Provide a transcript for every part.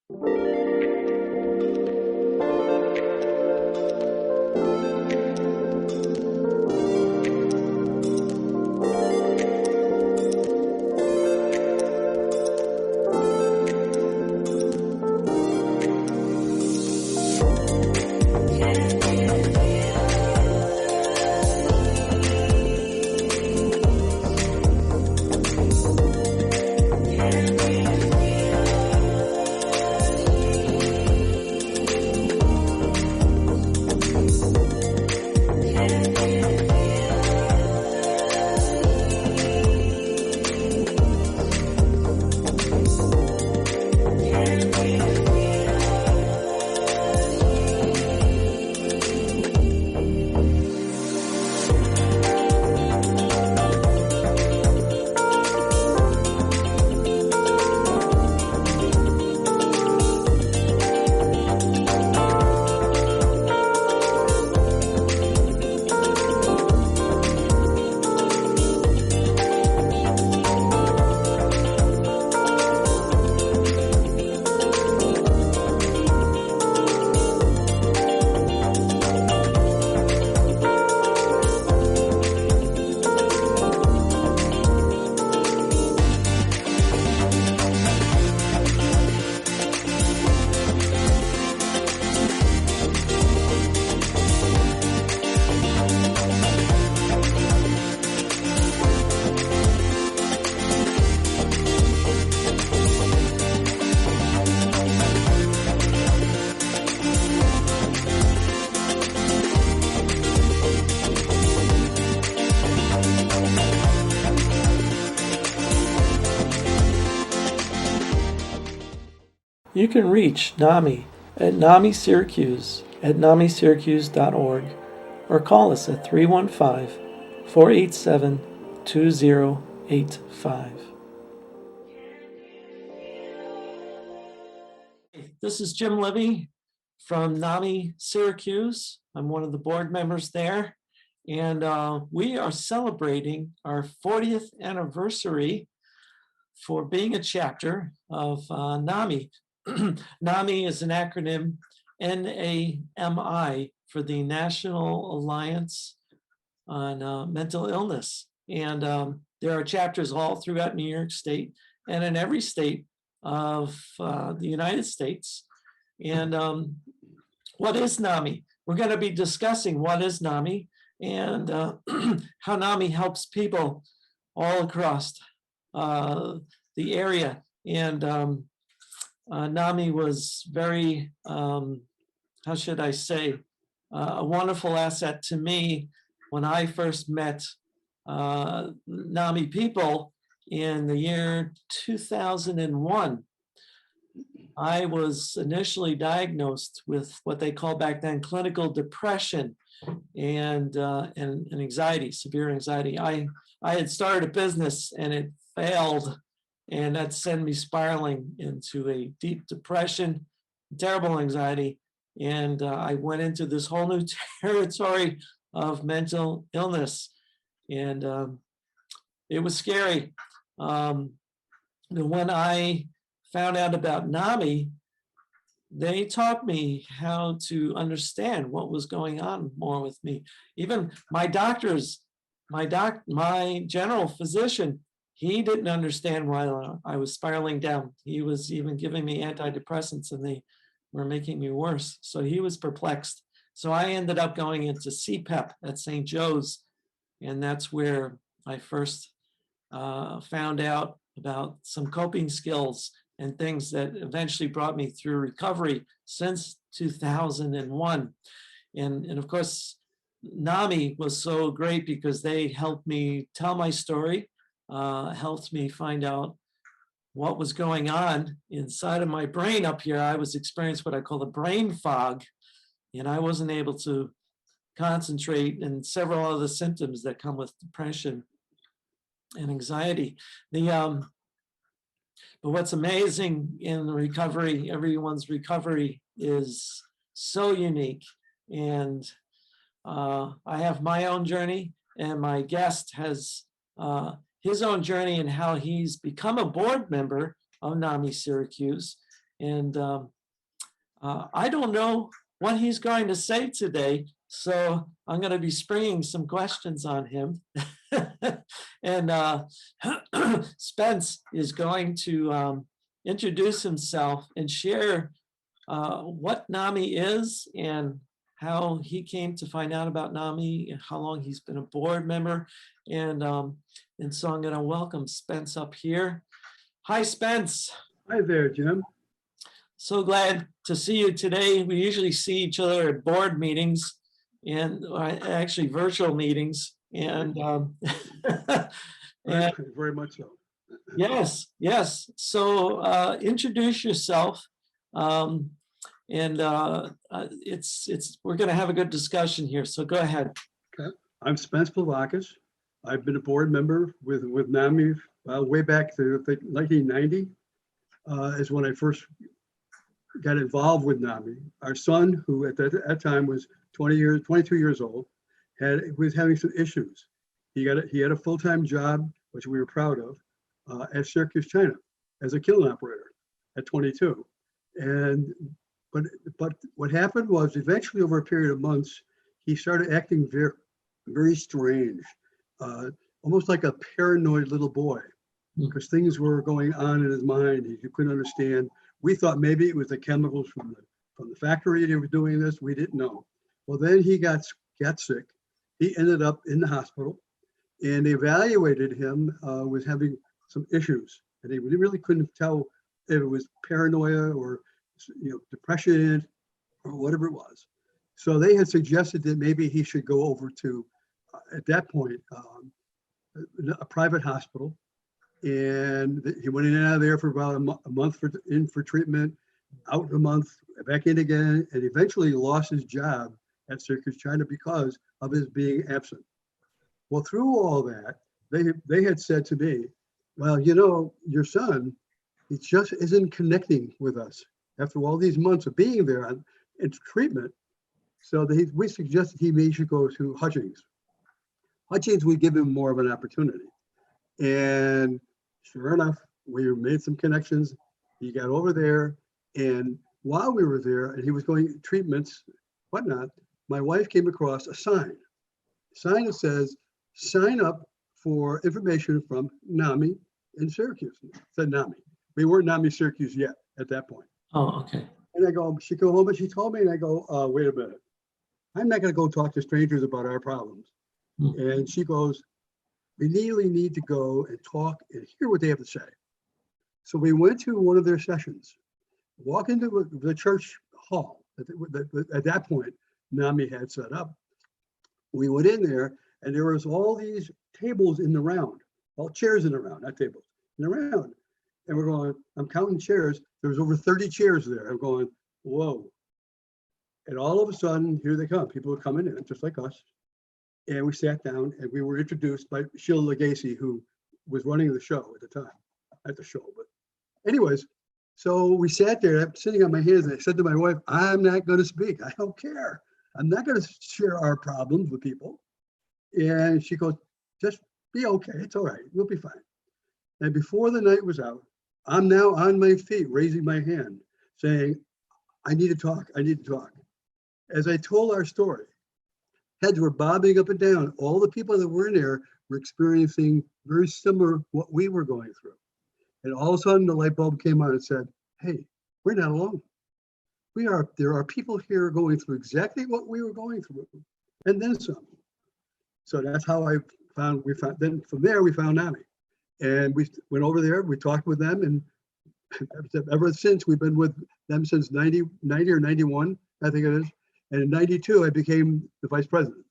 You can reach NAMI at NAMI Syracuse at NAMISyracuse.org or call us at 315-487-2085. This is Jim Libby from NAMI Syracuse. I'm one of the board members there, and we are celebrating our 40th anniversary for being a chapter of NAMI. NAMI is an acronym, NAMI, for the National Alliance on Mental Illness. And there are chapters all throughout New York State and in every state of the United States. And what is NAMI? We're going to be discussing what is NAMI and how NAMI helps people all across the area. And NAMI was very, how should I say, a wonderful asset to me when I first met NAMI people in the year 2001. I was initially diagnosed with what they called back then clinical depression and anxiety, severe anxiety. I had started a business and it failed, and that sent me spiraling into a deep depression, terrible anxiety, and I went into this whole new territory of mental illness, and it was scary. When I found out about NAMI, they taught me how to understand what was going on more with me. Even my doctors, my general physician, he didn't understand why I was spiraling down. He was even giving me antidepressants and they were making me worse. So he was perplexed. So I ended up going into CPEP at St. Joe's. And that's where I first found out about some coping skills and things that eventually brought me through recovery since 2001. And of course, NAMI was so great because they helped me tell my story, helped me find out what was going on inside of my brain up here. I was experiencing what I call the brain fog, and I wasn't able to concentrate, and several other symptoms that come with depression and anxiety. But what's amazing in recovery, everyone's recovery is so unique. And I have my own journey, and my guest has his own journey and how he's become a board member of NAMI Syracuse. And I don't know what he's going to say today, so I'm going to be springing some questions on him. And Spence is going to introduce himself and share what NAMI is and how he came to find out about NAMI and how long he's been a board member. And so I'm going to welcome Spence up here. Hi, Spence. Hi there, Jim. So glad to see you today. We usually see each other at board meetings and actually virtual meetings. And, and very much so. Yes, yes. So introduce yourself. We're going to have a good discussion here. So go ahead. Okay. I'm Spence Plavocos. I've been a board member with NAMI way back to 1990 is when I first got involved with NAMI. Our son, who at that time was 22 years old, was having some issues. He had a full-time job, which we were proud of, at Syracuse, China, as a kiln operator at 22. But what happened was eventually over a period of months, he started acting very, very strange, almost like a paranoid little boy, because things were going on in his mind he couldn't understand. We thought maybe it was the chemicals from the factory that were doing this. We didn't know. Well, then he got sick. He ended up in the hospital, and they evaluated him, was having some issues, and they really couldn't tell if it was paranoia or depression or whatever it was. So they had suggested that maybe he should go over to, at that point, a private hospital. And he went in and out of there for about a month for treatment, out a month, back in again, and eventually lost his job at Syracuse, China because of his being absent. Well, through all that, they had said to me, well, your son, he just isn't connecting with us after all these months of being there in treatment. So we suggested he should go to Hutchings. Hutchings would give him more of an opportunity. And sure enough, we made some connections. He got over there, and while we were there and he was going treatments, whatnot, my wife came across a sign that says, sign up for information from NAMI in Syracuse. It said NAMI. We weren't NAMI Syracuse yet at that point. Oh, okay. And I go, she go home and she told me, and I go, wait a minute. I'm not going to go talk to strangers about our problems. And she goes, we really need to go and talk and hear what they have to say. So we went to one of their sessions, walk into the church hall at that point NAMI had set up. We went in there, and there was all these tables in the round, all chairs in the round, not tables, in the round. And we're going, I'm counting chairs. There was over 30 chairs there. I'm going, whoa. And all of a sudden, here they come. People are coming in, just like us. And we sat down, and we were introduced by Sheila Legacy, who was running the show at the time, at the show. But anyways, so we sat there, I'm sitting on my hands, and I said to my wife, I'm not going to speak. I don't care. I'm not going to share our problems with people. And she goes, just be okay. It's all right. We'll be fine. And before the night was out, I'm now on my feet, raising my hand, saying, I need to talk. I need to talk. As I told our story, heads were bobbing up and down. All the people that were in there were experiencing very similar what we were going through. And all of a sudden the light bulb came on and said, hey, we're not alone. There are people here going through exactly what we were going through, and then some. So that's how then from there we found NAMI. And we went over there, we talked with them, and ever since we've been with them since 90 or 91, I think it is. And in 92, I became the vice president.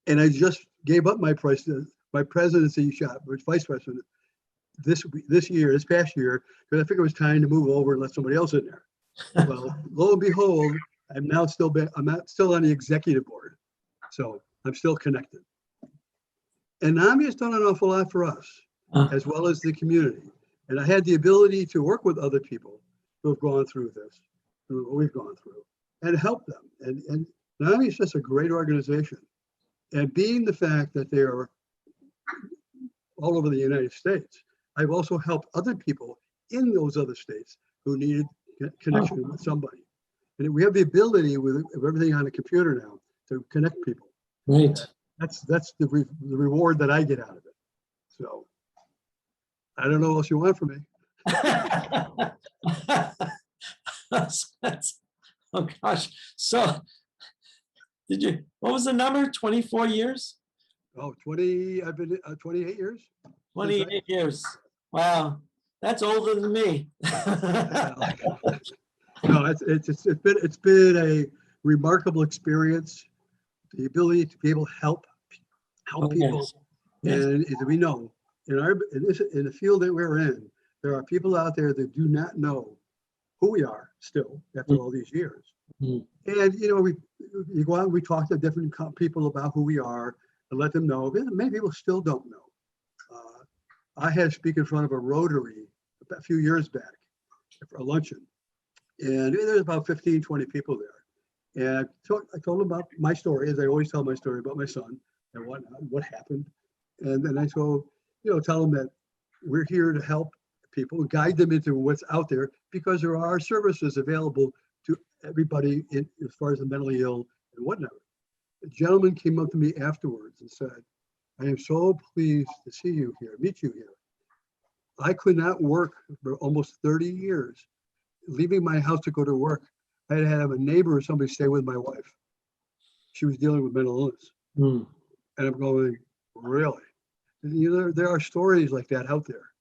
And I just gave up my presidency shot, which vice president, this past year, because I figured it was time to move over and let somebody else in there. Well, lo and behold, I'm still on the executive board. So I'm still connected. And NAMI has done an awful lot for us, as well as the community. And I had the ability to work with other people who have gone through this, through what we've gone through, and help them. And NAMI is just a great organization. And being the fact that they are all over the United States, I've also helped other people in those other states who needed connection with somebody. And we have the ability with everything on the computer now to connect people. Right. That's the reward that I get out of it. So I don't know what else you want from me. Oh gosh. So what was the number? 24 years? Oh, I've been 28 years. 28 years. Wow. That's older than me. No, it's been a remarkable experience. The ability to be able to help people. Yes. And as we know, in the field that we're in, there are people out there that do not know who we are still after all these years. Mm. And you go out and we talk to different people about who we are and let them know. Many people still don't know. I had to speak in front of a Rotary a few years back for a luncheon, and there's about 15, 20 people there. And I told them about my story, as I always tell my story about my son and what happened. And then I tell them that we're here to help people, guide them into what's out there, because there are services available to everybody as far as the mentally ill and whatnot. A gentleman came up to me afterwards and said, "I am so pleased to see you here, meet you here. I could not work for almost 30 years. Leaving my house to go to work, I had to have a neighbor or somebody stay with my wife. She was dealing with mental illness." Mm. And I'm going, really? And, there are stories like that out there.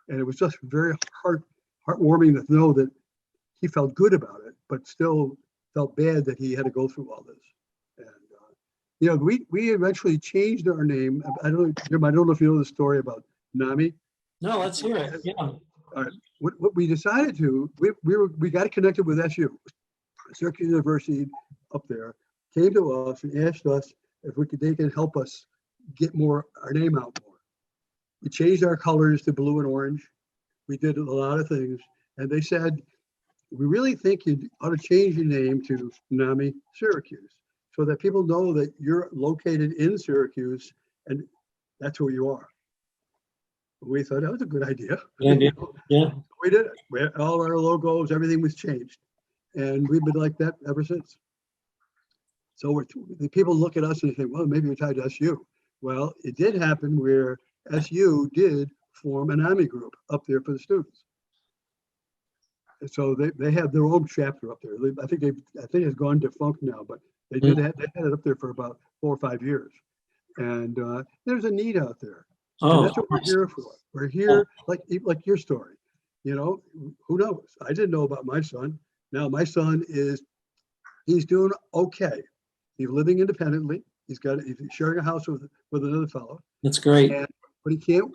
And it was just very heartwarming to know that he felt good about it, but still felt bad that he had to go through all this. And we eventually changed our name. I don't know if you know the story about NAMI. No, let's hear it. Yeah. All right. What we decided to, we got connected with SU, Syracuse University up there, came to us and asked us if they could help us get our name out more. We changed our colors to blue and orange. We did a lot of things, and they said, "We really think you ought to change your name to NAMI Syracuse, so that people know that you're located in Syracuse and that's who you are." We thought that was a good idea. Yeah. We did it. All our logos, everything was changed, and we've been like that ever since. So the people look at us and say, "Well, maybe you're tied to SU." Well, it did happen where SU did form a NAMI group up there for the students. And so they have their own chapter up there. I think it's gone defunct now, but they had it up there for about 4 or 5 years. And there's a need out there. And that's what we're here for. We're here like your story. Who knows? I didn't know about my son. Now my son he's doing okay. He's living independently. He's sharing a house with another fellow. That's great. But he can't.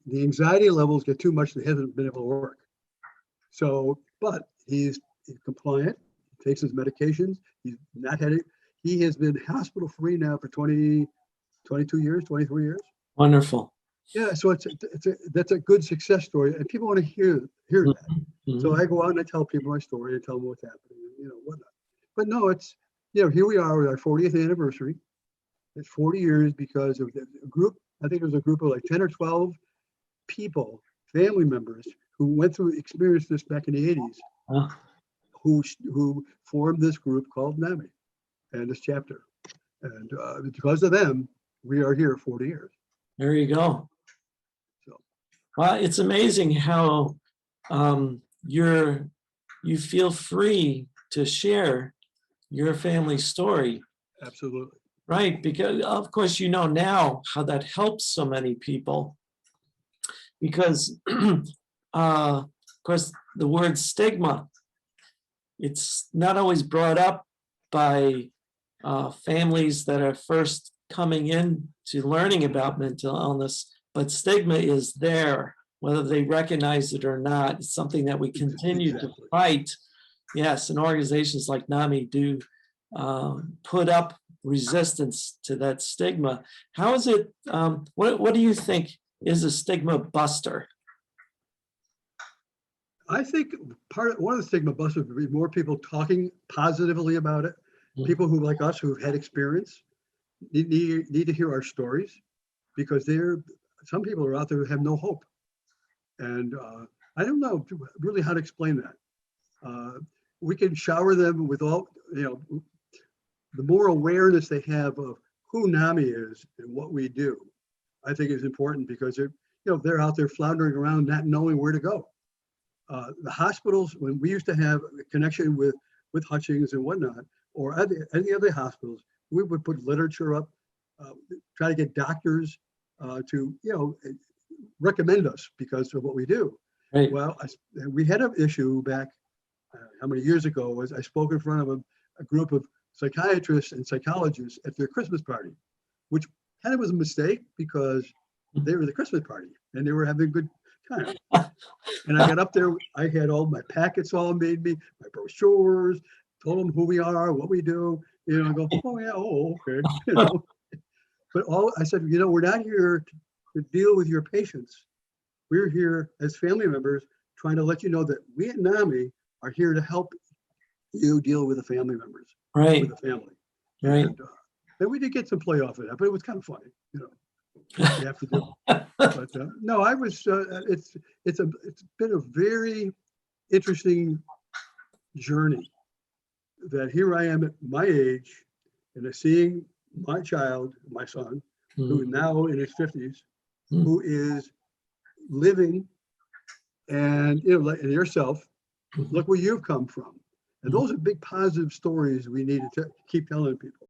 The anxiety levels get too much that he hasn't been able to work. So, but he's compliant. He takes his medications. He's not had it. He has been hospital free now for 22 years, 23 years. Wonderful. Yeah. So that's a good success story, and people want to hear that. Mm-hmm. So I go out and I tell people my story and tell them what's happening, whatnot. But no, it's here we are with our 40th anniversary. It's 40 years because of a group. I think it was a group of like 10 or 12 people, family members who experienced this back in the 80s, who formed this group called NAMI and this chapter. And because of them, we are here 40 years. There you go. So, well, it's amazing how you feel free to share your family story. Absolutely. Right, because of course now how that helps so many people, because of course the word stigma, it's not always brought up by families that are first coming in to learning about mental illness, but stigma is there, whether they recognize it or not. It's something that we continue to fight. Yes, and organizations like NAMI do put up resistance to that stigma. How is it, what do you think is a stigma buster? I think one of the stigma busters would be more people talking positively about it. Mm-hmm. People who, like us, who've had experience, need to hear our stories, because some people are out there who have no hope. And I don't know really how to explain that. We can shower them with all, the more awareness they have of who NAMI is and what we do, I think is important, because they're out there floundering around not knowing where to go. The hospitals, when we used to have a connection with Hutchings and whatnot, or any other hospitals, we would put literature up, try to get doctors to recommend us because of what we do. Right. Well, we had an issue back how many years ago was I spoke in front of a group of psychiatrists and psychologists at their Christmas party, which kind of was a mistake because they were the Christmas party and they were having a good time. And I got up there, I had all my packets all made me, my brochures, told them who we are, what we do, I go, oh yeah, oh, okay. But I said, we're not here to deal with your patients. We're here as family members trying to let you know that we at NAMI are here to help you deal with the family members, Right. with the family. Right. And we did get some play off of that, but it was kind of funny, what you have to do. But no, I was, it's been a very interesting journey that here I am at my age and seeing my child, my son, who is now in his 50s, who is living, and and yourself, look where you've come from. And those are big positive stories we need to keep telling people.